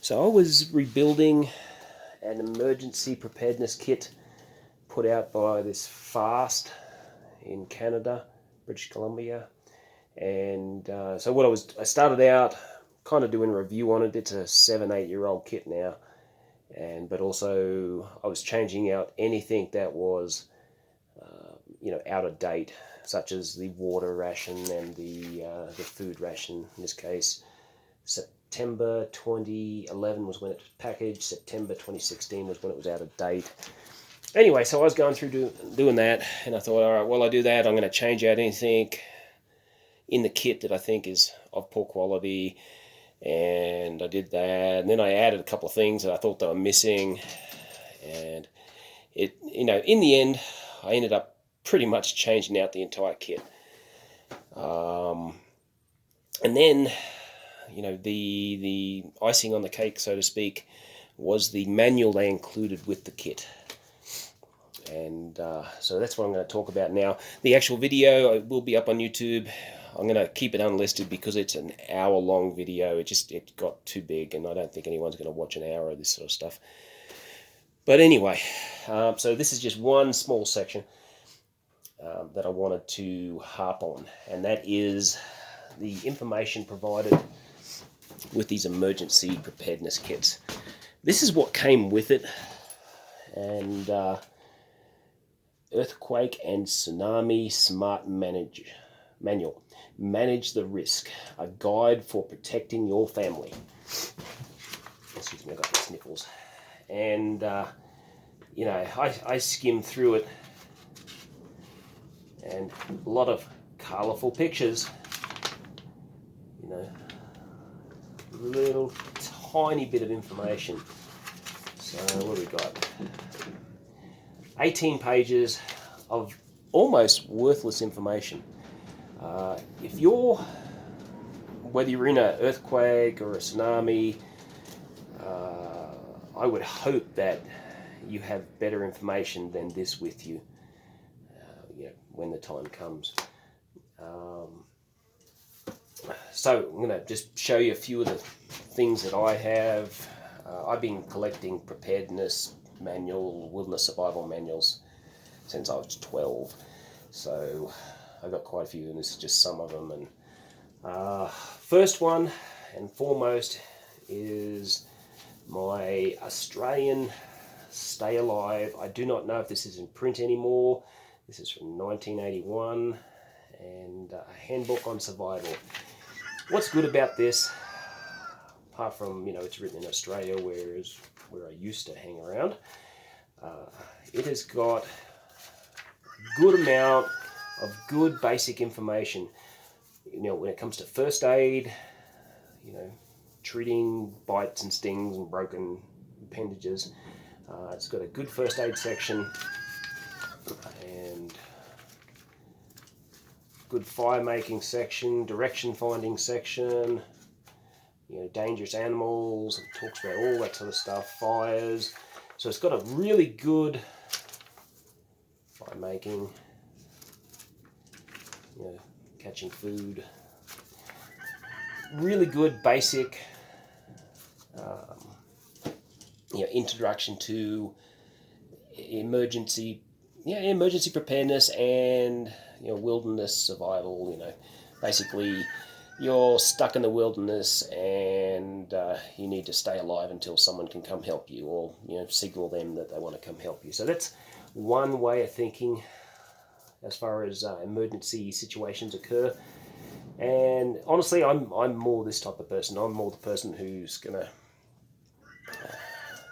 So I was rebuilding an emergency preparedness kit put out by this Fast in Canada, British Columbia. And so I started out kind of doing a review on it. It's a 7-8 year old kit now. But also I was changing out anything that was, out of date, such as the water ration and the food ration. In this case, September 2011 was when it was packaged. September 2016 was when it was out of date. Anyway, so I was going through doing that, and I thought, all right, while I do that, I'm going to change out anything in the kit that I think is of poor quality. And I did that, and then I added a couple of things that I thought they were missing. And in the end, I ended up pretty much changing out the entire kit. And then, the icing on the cake, so to speak, was the manual they included with the kit. And so that's what I'm going to talk about now. The actual video will be up on YouTube. I'm going to keep it unlisted because it's an hour-long video. It got too big, and I don't think anyone's going to watch an hour of this sort of stuff. But anyway, so this is just one small section that I wanted to harp on, and that is the information provided with these emergency preparedness kits. This is what came with it, and Earthquake and Tsunami Smart Manual. Manage the Risk, a guide for protecting your family. Excuse me, I got the sniffles. And, I skimmed through it, and a lot of colourful pictures, little tiny bit of information. So what do we got? 18 pages of almost worthless information. Whether you're in an earthquake or a tsunami, I would hope that you have better information than this with you, when the time comes. So I'm going to just show you a few of the things that I have. I've been collecting preparedness wilderness survival manuals since I was 12. So I've got quite a few, and this is just some of them. And first one and foremost is my Australian Stay Alive. I do not know if this is in print anymore. This is from 1981, and a handbook on survival. What's good about this, apart from, it's written in Australia, where I used to hang around, it has got a good amount of good basic information. When it comes to first aid, treating bites and stings and broken appendages. It's got a good first aid section, and good fire making section, direction finding section, dangerous animals. It talks about all that sort of stuff, fires. So it's got a really good fire making, catching food, really good basic introduction to emergency preparedness and wilderness survival. Basically you're stuck in the wilderness and you need to stay alive until someone can come help you, or signal them that they want to come help you. So that's one way of thinking as far as emergency situations occur. And honestly, I'm more this type of person. I'm more the person who's gonna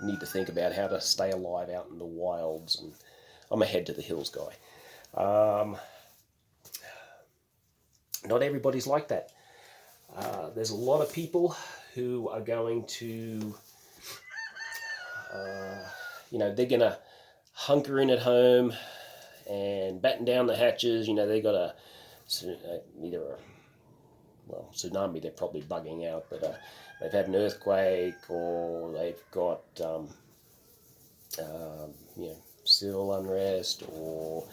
need to think about how to stay alive out in the wilds, and I'm a head to the hills guy. Not everybody's like that. There's a lot of people who are going to, they're going to hunker in at home and batten down the hatches. They got tsunami they're probably bugging out, but they've had an earthquake, or they've got, civil unrest, or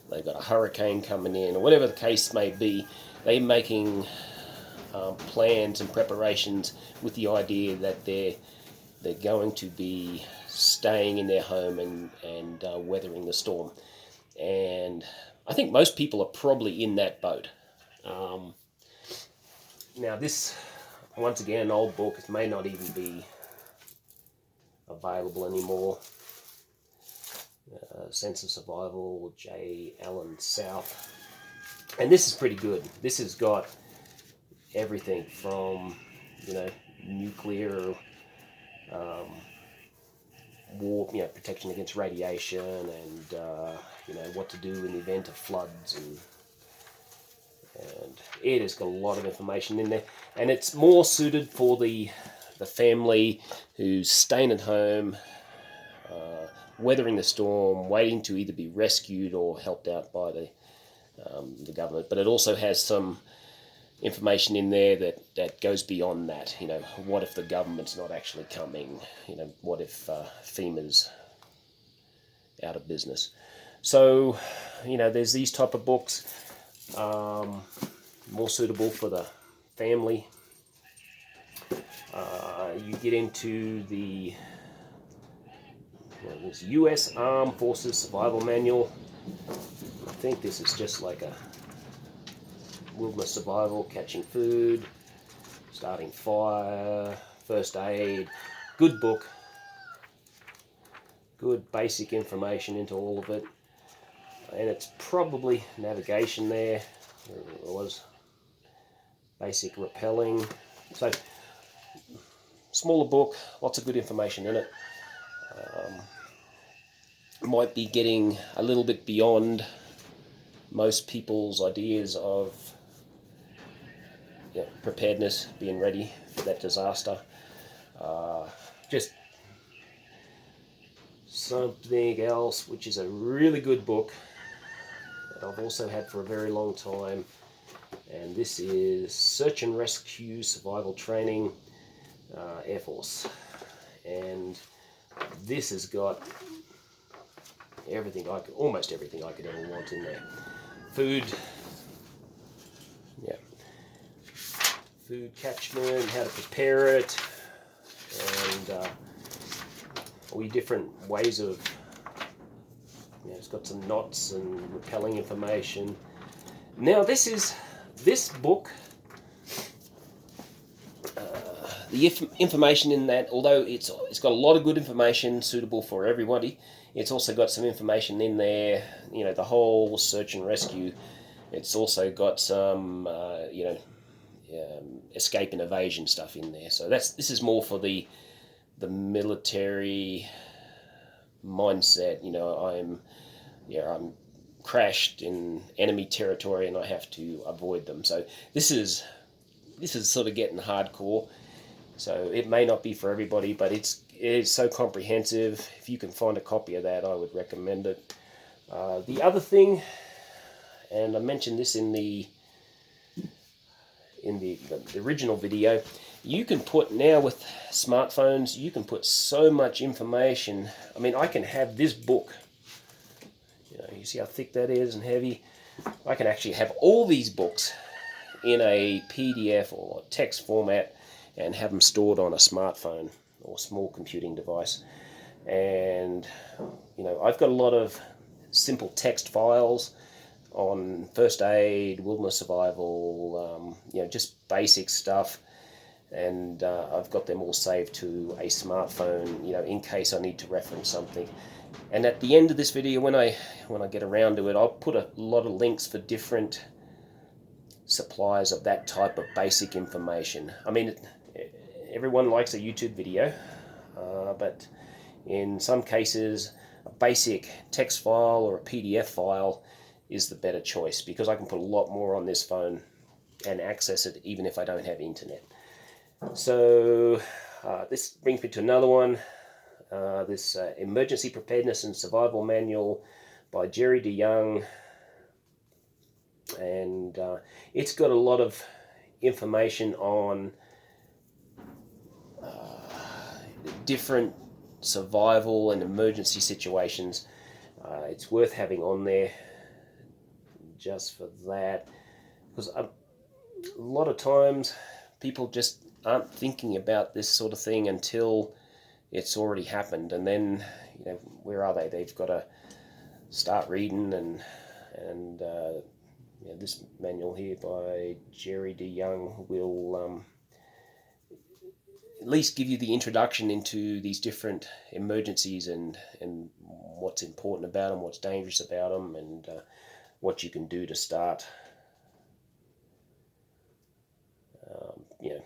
they've got a hurricane coming in, or whatever the case may be. They're making plans and preparations with the idea that they're they're going to be staying in their home and weathering the storm. And I think most people are probably in that boat. Now this, once again, an old book. It may not even be available anymore. Sense of Survival, J. Allen South. And this is pretty good. This has got everything from, nuclear war, protection against radiation, and what to do in the event of floods, and it has got a lot of information in there, and it's more suited for the family who's staying at home, weathering the storm, waiting to either be rescued or helped out by the government. But it also has some information in there that goes beyond that. What if the government's not actually coming? What if FEMA's out of business? So, there's these type of books, more suitable for the family. You get into this U.S. Armed Forces Survival Manual. I think this is just like a wilderness survival, catching food, starting fire, first aid. Good book. Good basic information into all of it. And it's probably navigation there. There was basic rappelling. So, smaller book, lots of good information in it. Might be getting a little bit beyond most people's ideas of preparedness, being ready for that disaster. Just something else, which is a really good book that I've also had for a very long time, and this is Search and Rescue Survival Training, Air Force. And this has got almost everything I could ever want in there. Food catchment, how to prepare it, and all your different ways of, it's got some knots and rappelling information. Now this book, the information in that, although it's got a lot of good information suitable for everybody, it's also got some information in there, the whole search and rescue. It's also got some, escape and evasion stuff in there. So this is more for the military mindset. I'm crashed in enemy territory and I have to avoid them. So this is sort of getting hardcore. So it may not be for everybody, but it is so comprehensive. If you can find a copy of that, I would recommend it. The other thing, and I mentioned this in the original video, you can put, now with smartphones, you can put so much information. I mean, I can have this book, you see how thick that is and heavy. I can actually have all these books in a PDF or text format and have them stored on a smartphone or small computing device. And I've got a lot of simple text files on first aid, wilderness survival, just basic stuff, and I've got them all saved to a smartphone, in case I need to reference something. And at the end of this video, when I get around to it, I'll put a lot of links for different suppliers of that type of basic information. I mean, everyone likes a YouTube video, but in some cases, a basic text file or a PDF file is the better choice, because I can put a lot more on this phone and access it even if I don't have internet. So this brings me to another one, this Emergency Preparedness and Survival Manual by Jerry DeYoung, and it's got a lot of information on different survival and emergency situations. It's worth having on there just for that, because a lot of times people just aren't thinking about this sort of thing until it's already happened. And then, you know, where are they? They've got to start reading, and you know, this manual here by Jerry DeYoung will at least give you the introduction into these different emergencies, and what's important about them, what's dangerous about them, and what you can do to start, you know,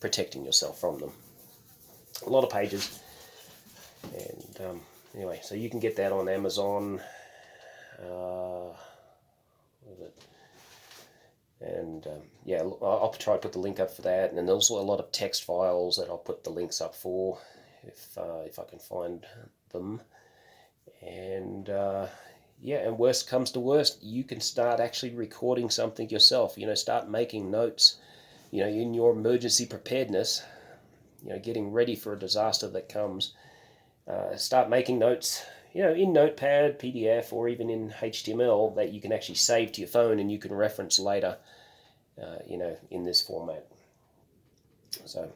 protecting yourself from them. A lot of pages, and anyway, so you can get that on Amazon. What is it? And yeah, I'll try to put the link up for that. And then there's also a lot of text files that I'll put the links up for, if I can find them. And yeah, and worst comes to worst, you can start actually recording something yourself. You know, start making notes. You know, in your emergency preparedness. You know, getting ready for a disaster that comes. Start making notes. You know, in Notepad, PDF, or even in HTML that you can actually save to your phone and you can reference later, you know, in this format. So,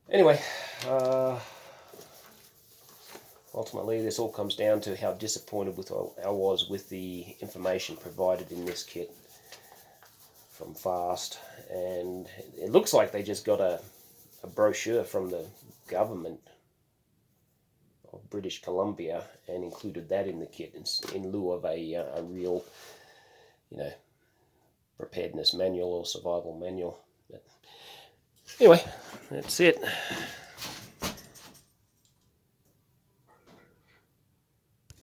anyway, ultimately this all comes down to how disappointed I was with the information provided in this kit from FAST. And it looks like they just got a brochure from the government of British Columbia and included that in the kit in lieu of a real, you know, preparedness manual or survival manual. But anyway, that's it.